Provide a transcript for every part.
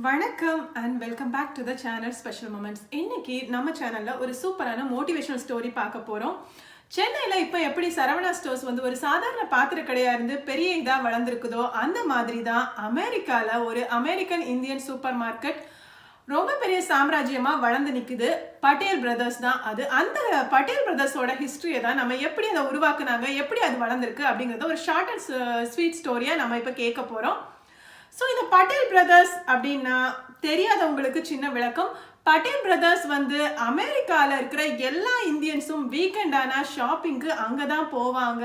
வணக்கம் and welcome back to the channel special moments. இன்னைக்கு நம்ம சேனல்ல ஒரு சூப்பரான மோட்டிவேஷனல் ஸ்டோரி பார்க்க போறோம். சென்னையில இப்போ எப்படி சரவணா ஸ்டோர்ஸ் வந்து ஒரு சாதாரண பாத்திர கடையா இருந்து பெரிய இதா வளர்ந்துருக்குதோ அந்த மாதிரி தான் அமெரிக்கால ஒரு அமெரிக்கன் இந்தியன் சூப்பர் மார்க்கெட் ரொம்ப பெரிய சாம்ராஜ்யமா வளர்ந்து நிக்குது. பட்டேல் பிரதர்ஸ் தான் அது. அந்த பட்டேல் பிரதர்ஸோட ஹிஸ்டரியை தான் நம்ம எப்படி அதை உருவாக்குனாங்க, எப்படி அது வளர்ந்துருக்கு அப்படிங்கறத ஒரு ஷார்ட் அண்ட் ஸ்வீட் ஸ்டோரியா நம்ம இப்போ கேட்க போறோம். ஸோ இந்த பட்டேல் பிரதர்ஸ் அப்படின்னா தெரியாதவங்களுக்கு சின்ன விளக்கம். பட்டேல் பிரதர்ஸ் வந்து அமெரிக்காவில் இருக்கிற எல்லா இந்தியன்ஸும் வீக்கெண்ட் ஆனால் ஷாப்பிங்க்கு அங்கே தான் போவாங்க.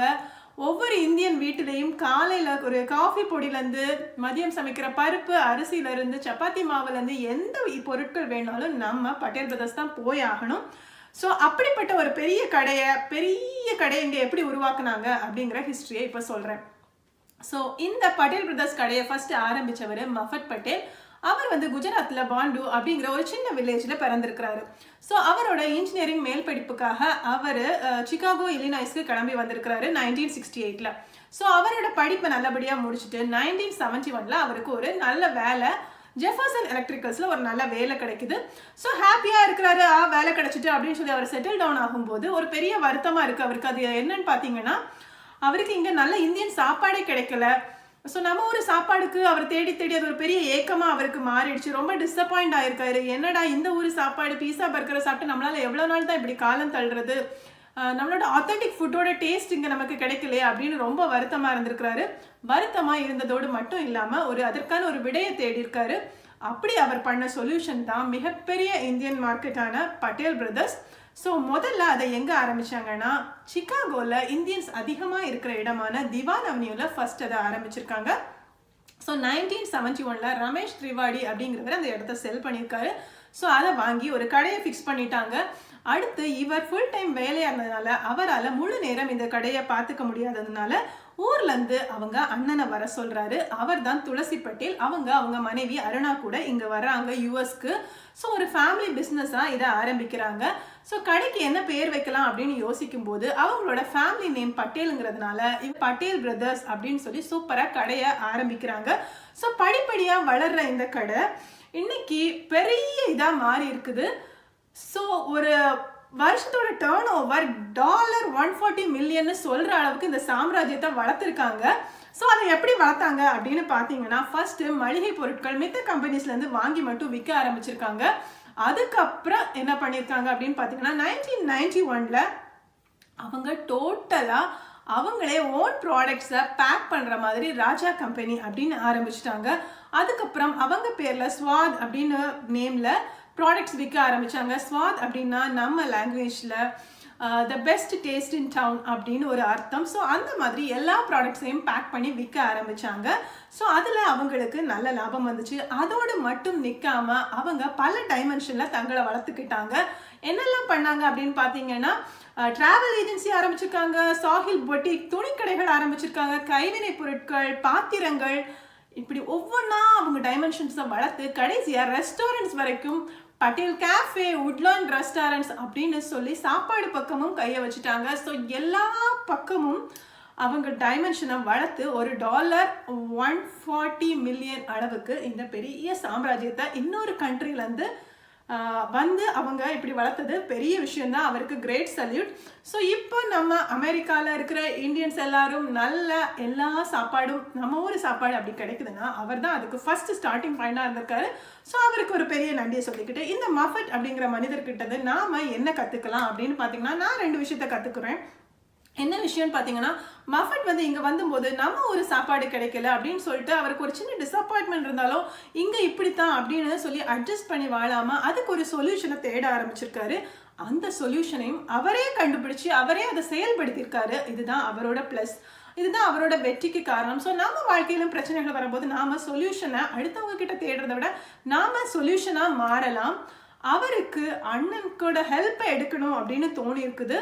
ஒவ்வொரு இந்தியன் வீட்டிலையும் காலையில் ஒரு காஃபி பொடியிலேருந்து மதியம் சமைக்கிற பருப்பு அரிசியிலேருந்து சப்பாத்தி மாவுலேருந்து எந்த பொருட்கள் வேணாலும் நம்ம பட்டேல் பிரதர்ஸ் தான் போய் ஆகணும். ஸோ அப்படிப்பட்ட ஒரு பெரிய கடையை இங்கே எப்படி உருவாக்குனாங்க அப்படிங்கிற ஹிஸ்ட்ரியை இப்போ சொல்கிறேன். ஸோ இந்த பட்டேல் பிரதர்ஸ் கடையை ஃபர்ஸ்ட் ஆரம்பித்தவர் மஃபட் பட்டேல். அவர் வந்து குஜராத்தில் பாண்டு அப்படிங்கிற ஒரு சின்ன வில்லேஜில் பிறந்திருக்கிறாரு. ஸோ அவரோட இன்ஜினியரிங் மேல் படிப்புக்காக அவர் சிகாகோ இலினாய்ஸ்க்கு கிளம்பி வந்திருக்கிறாரு 1968. ஸோ அவரோட படிப்பை நல்லபடியாக முடிச்சுட்டு 1971 அவருக்கு ஒரு நல்ல வேலை ஜெஃபர்சன் எலக்ட்ரிக்கல்ஸில் ஒரு நல்ல வேலை கிடைக்குது. ஸோ ஹாப்பியாக இருக்கிறாரு, வேலை கிடைச்சிட்டு அப்படின்னு சொல்லி அவர் செட்டில் டவுன் ஆகும்போது ஒரு பெரிய வருத்தமாக இருக்குது அவருக்கு. அது என்னன்னு பார்த்தீங்கன்னா, அவருக்கு இங்கே நல்ல இந்தியன் சாப்பாடே கிடைக்கல. ஸோ நம்ம ஒரு சாப்பாடுக்கு அவர் தேடி அது ஒரு பெரிய ஏக்கமாக அவருக்கு மாறிடுச்சு. ரொம்ப டிசப்பாயிண்ட் ஆயிருக்காரு. என்னடா இந்த ஊர் சாப்பாடு பீஸா பர்கரை சாப்பிட்டு நம்மளால எவ்வளோ நாள் தான் இப்படி காலம் தள்ளுறது, நம்மளோட ஆத்தென்டிக் ஃபுட்டோட டேஸ்ட் இங்கே நமக்கு கிடைக்கலையே அப்படின்னு ரொம்ப வருத்தமாக இருந்திருக்கிறாரு. வருத்தமாக இருந்ததோடு மட்டும் இல்லாமல் அதற்கான ஒரு விடையை தேடி இருக்காரு. அப்படி அவர் பண்ண சொல்யூஷன் தான் மிகப்பெரிய இந்தியன் மார்க்கெட்டான பட்டேல் பிரதர்ஸ். ஸோ முதல்ல அதை எங்கே ஆரம்பித்தாங்கன்னா, சிகாகோவில் இந்தியன்ஸ் அதிகமாக இருக்கிற இடமான திவான் அவென்யூவில் ஃபர்ஸ்ட் அதை ஆரம்பிச்சிருக்காங்க. ஸோ 1971 ரமேஷ் திரிவாடி அப்படிங்கிறவர் அந்த இடத்த செல் பண்ணியிருக்காரு. ஸோ அதை வாங்கி ஒரு கடையை ஃபிக்ஸ் பண்ணிட்டாங்க. அடுத்து இவர் ஃபுல் டைம் வேலையாக இருந்ததுனால அவரால் முழு நேரம் இந்த கடையை பார்த்துக்க முடியாததுனால ஊர்லேருந்து அவங்க அண்ணனை வர சொல்கிறாரு. அவர் தான் துளசி பட்டேல். அவங்க மனைவி அருணா கூட இங்கே வர்றாங்க யூஎஸ்க்கு. ஸோ ஒரு ஃபேமிலி பிஸ்னஸாக இதை ஆரம்பிக்கிறாங்க. ஸோ கடைக்கு என்ன பேர் வைக்கலாம் அப்படின்னு யோசிக்கும் போது அவங்களோட ஃபேமிலி நேம் பட்டேலுங்கிறதுனால பட்டேல் பிரதர்ஸ் அப்படின்னு சொல்லி சூப்பராக கடையை ஆரம்பிக்கிறாங்க. ஸோ படிப்படியாக வளர்ற இந்த கடை இன்னைக்கு பெரிய இதாக மாறி இருக்குது. ஸோ ஒரு வருஷத்தோட டேர்ன் ஓவர் $140 மில்லியன் சொல்கிற அளவுக்கு இந்த சாம்ராஜ்யத்தை வளர்த்துருக்காங்க. ஸோ அதை எப்படி வளர்த்தாங்க அப்படின்னு பார்த்தீங்கன்னா, ஃபர்ஸ்ட்டு மளிகை பொருட்கள் மித்த கம்பெனிஸ்லேருந்து வாங்கி மட்டும் விற்க ஆரம்பிச்சிருக்காங்க. அதுக்கப்புறம் என்ன பண்ணியிருக்காங்க அப்படின்னு பார்த்தீங்கன்னா, 1991 அவங்க டோட்டலாக அவங்களே ஓன் ப்ராடக்ட்ஸை பேக் பண்ணுற மாதிரி ராஜா கம்பெனி அப்படின்னு ஆரம்பிச்சிட்டாங்க. அதுக்கப்புறம் அவங்க பேரில் ஸ்வாத் அப்படின்னு நேமில் ப்ராடக்ட்ஸ் விற்க ஆரம்பித்தாங்க. ஸ்வாத் அப்படின்னா நம்ம லாங்குவேஜில் the best taste in down அப்படின்னு ஒரு அர்த்தம். ஸோ அந்த மாதிரி எல்லா ப்ராடக்ட்ஸையும் பேக் பண்ணி விற்க ஆரம்பித்தாங்க. ஸோ அதில் அவங்களுக்கு நல்ல லாபம் வந்துச்சு. அதோடு மட்டும் நிற்காம அவங்க பல டைமென்ஷனில் தங்களை வளர்த்துக்கிட்டாங்க. என்னெல்லாம் பண்ணாங்க அப்படின்னு பார்த்தீங்கன்னா, ட்ராவல் ஏஜென்சி ஆரம்பிச்சிருக்காங்க, சாஹில் பொட்டிக் துணிக்கடைகள் ஆரம்பிச்சிருக்காங்க, கைவினை பொருட்கள், பாத்திரங்கள், இப்படி ஒவ்வொன்றா அவங்க டைமென்ஷன்ஸை வளர்த்து கடைசியாக ரெஸ்டாரண்ட்ஸ் வரைக்கும் பட்டேல் கேஃபே, உட்லாண்ட் ரெஸ்டாரண்ட்ஸ் அப்படின்னு சொல்லி சாப்பாடு பக்கமும் கையை வச்சுட்டாங்க. ஸோ எல்லா பக்கமும் அவங்க டைமென்ஷனை வளர்த்து ஒரு $140 மில்லியன் அளவுக்கு இந்த பெரிய சாம்ராஜ்யத்தை இன்னொரு கண்ட்ரிலேருந்து வந்து அவங்க இப்படி வளர்த்தது பெரிய விஷயம்தான். அவருக்கு கிரேட் சல்யூட். ஸோ இப்போ நம்ம அமெரிக்காவில் இருக்கிற இந்தியன்ஸ் எல்லாரும் நல்ல எல்லா சாப்பாடும் நம்ம ஊர் சாப்பாடு அப்படி கிடைக்குதுன்னா அவர் தான் அதுக்கு ஃபர்ஸ்ட் ஸ்டார்டிங் பாயிண்டாக இருந்திருக்காரு. ஸோ அவருக்கு ஒரு பெரிய நன்றியை சொல்லிக்கிட்டு இந்த மஃபட் அப்படிங்கிற மனிதர்கிட்டது நாம் என்ன கற்றுக்கலாம் அப்படின்னு பார்த்தீங்கன்னா, நான் 2 விஷயத்தை கற்றுக்குறேன். என்ன விஷயம்னு பார்த்தீங்கன்னா, மஃபட் வந்து இங்கே வந்தபோது நம்ம ஒரு சாப்பாடு கிடைக்கல அப்படின்னு சொல்லிட்டு அவருக்கு ஒரு சின்ன டிசப்பாயின்மெண்ட் இருந்தாலும் இங்கே இப்படித்தான் அப்படின்னு சொல்லி அட்ஜஸ்ட் பண்ணி வாழாமல் அதுக்கு ஒரு சொல்யூஷனை தேட ஆரம்பிச்சிருக்காரு. அந்த சொல்யூஷனையும் அவரே கண்டுபிடிச்சி அவரே அதை செயல்படுத்தியிருக்காரு. இதுதான் அவரோட ப்ளஸ், இதுதான் அவரோட வெற்றிக்கு காரணம். ஸோ நம்ம வாழ்க்கையிலும் பிரச்சனைகள் வரும்போது நாம் சொல்யூஷனை அடுத்தவங்க கிட்ட தேடுறத விட நாம் சொல்யூஷனாக மாறலாம். அவருக்கு அண்ணனுக்கோட ஹெல்ப்பை எடுக்கணும் அப்படின்னு தோணி இருக்குது.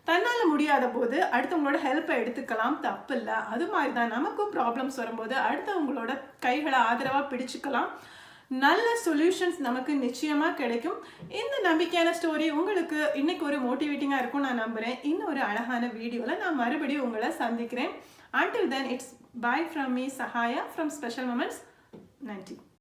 தன்னால் முடியாத போது அடுத்தவங்களோட ஹெல்ப்பை எடுத்துக்கலாம், தப்பு இல்லை. அது மாதிரி தான் நமக்கும் ப்ராப்ளம்ஸ் வரும்போது அடுத்தவங்களோட கைகளை ஆதரவாக பிடிச்சிக்கலாம். நல்ல சொல்யூஷன்ஸ் நமக்கு நிச்சயமாக கிடைக்கும். இந்த நம்பிக்கையான ஸ்டோரி உங்களுக்கு இன்னைக்கு ஒரு மோட்டிவேட்டிங்காக இருக்கும் நான் நம்புகிறேன். இன்னும் ஒரு அழகான வீடியோவில் நான் மறுபடியும் உங்களை சந்திக்கிறேன். Until then, it's bye from me, Sahaya from Special Moments. நன்றி.